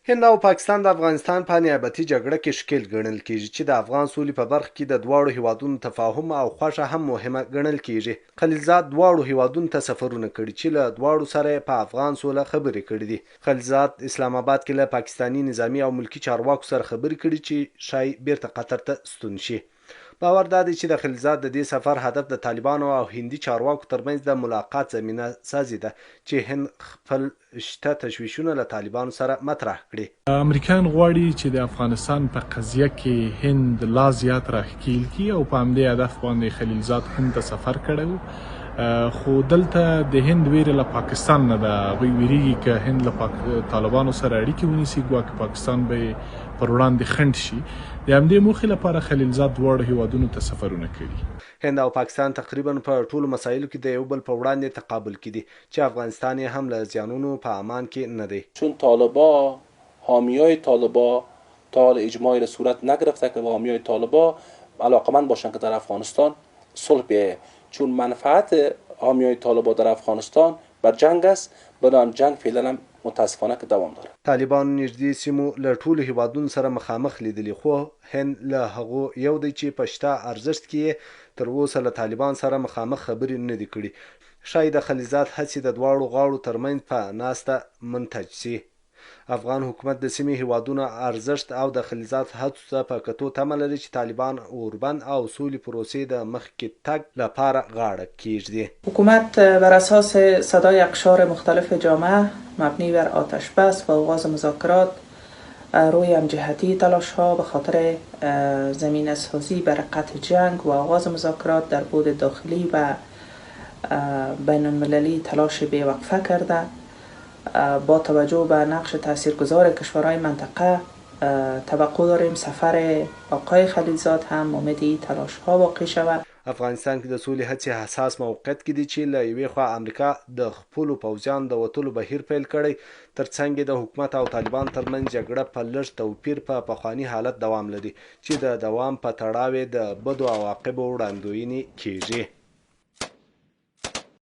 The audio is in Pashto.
هند او پاکستان د افغانستان په نیابتي جګړه کې ښکیل ګڼل کیږي چې د افغان سولې په برخه کې د دواړو هیوادونو تفاهم او خوښه هم مهمه ګڼل کیږي. خلیلزاد دواړو هیوادونو ته سفرونه کړي چې له دواړو سره په افغان سوله خبرې کړي دي. خلیلزاد اسلام آباد کې له پاکستاني نظامی او ملکی چارواکو سره خبرې کړي چې شای بیرته قطر ته ستون شي. باور دا دی چې د خلیلزاد د دې سفر هدف د طالبانو او هندي چارواکو ترمنځ د ملاقات زمینه سازي ده چې هند خپل شته تشویشونه له طالبانو سره مطرح کړي. امریکایان غواړي چې د افغانستان په قضیه کې هند لا زیات راښکیل کړي او په همدې هدف باندې خلیلزاد هند ته سفر کړی و. خو دلته د هند ویره له پاکستان نه ده. هغوی ویریږي که هند له طالبانو سره اړیکې ونیسي ګواکې پاکستان به پر وړاندې خنډ شي. د همدې موخې لپاره خلیلزاد دواړو هیوادونو ته سفرونه کړي. هند او پاکستان تقریبا په ټولو مسایلو کې د یو بل په وړاندې تقابل کې دي چې افغانستان یې هم له زیانونو په امان کې نه دی. چون طالبا حامیای طالبا تا حال اجماعی را صورت نگرفته که حامیای طالبا علاقمند باشند که در افغانستان صلح بیاید. چون منفعت حامیای طالبا در افغانستان بر جنگ است، بدان جنگ فعلا هم متاسفانه که دوام داره. طالبان نږدې سیمو له ټولو هیوادونو سره مخامخ لیدلي خو هند له هغو یو دی چې په شته ارزښت کې تر اوسه له طالبان سره مخامخ خبرې نه دي کړي. ښایي د خلیلزاد هڅې د دواړو غاړو ترمنځ په ناسته منتج سي. افغان حکومت د سیمې هیوادونو ارزښت او د خلیلزاد هڅو ته په کتو تمه لري چې طالبان اوربند او سولې پروسې د مخکې تګ لپاره غاړه کیږدي. حکومت بر اساس صدای اقشار مختلف جامعه مبنی بر آتش بس و آغاز مذاکرات روی همجهتی تلاش ها به خاطر زمینه سازی بر قطع جنگ و آغاز مذاکرات در بعد داخلی و بین المللی تلاش بی‌وقفه کرده. با توجه به نقش تاثیرگذار کشورهای منطقه توقع داریم سفر آقای خلیلزاد هم امیدی تلاش ها واقع شود. افغانستان کې د سولې هڅې حساس موقعیت کې دي چې له یوې خوا امریکا د خپلو پوځیانو د وتلو بهیر پیل کړی، ترڅنګ د حکومت او طالبان ترمنځ جګړه په لږ توپیر په پخواني حالت دوام لري چې د دوام په تړاو د بدو عواقبو وړاندوینې کیږي.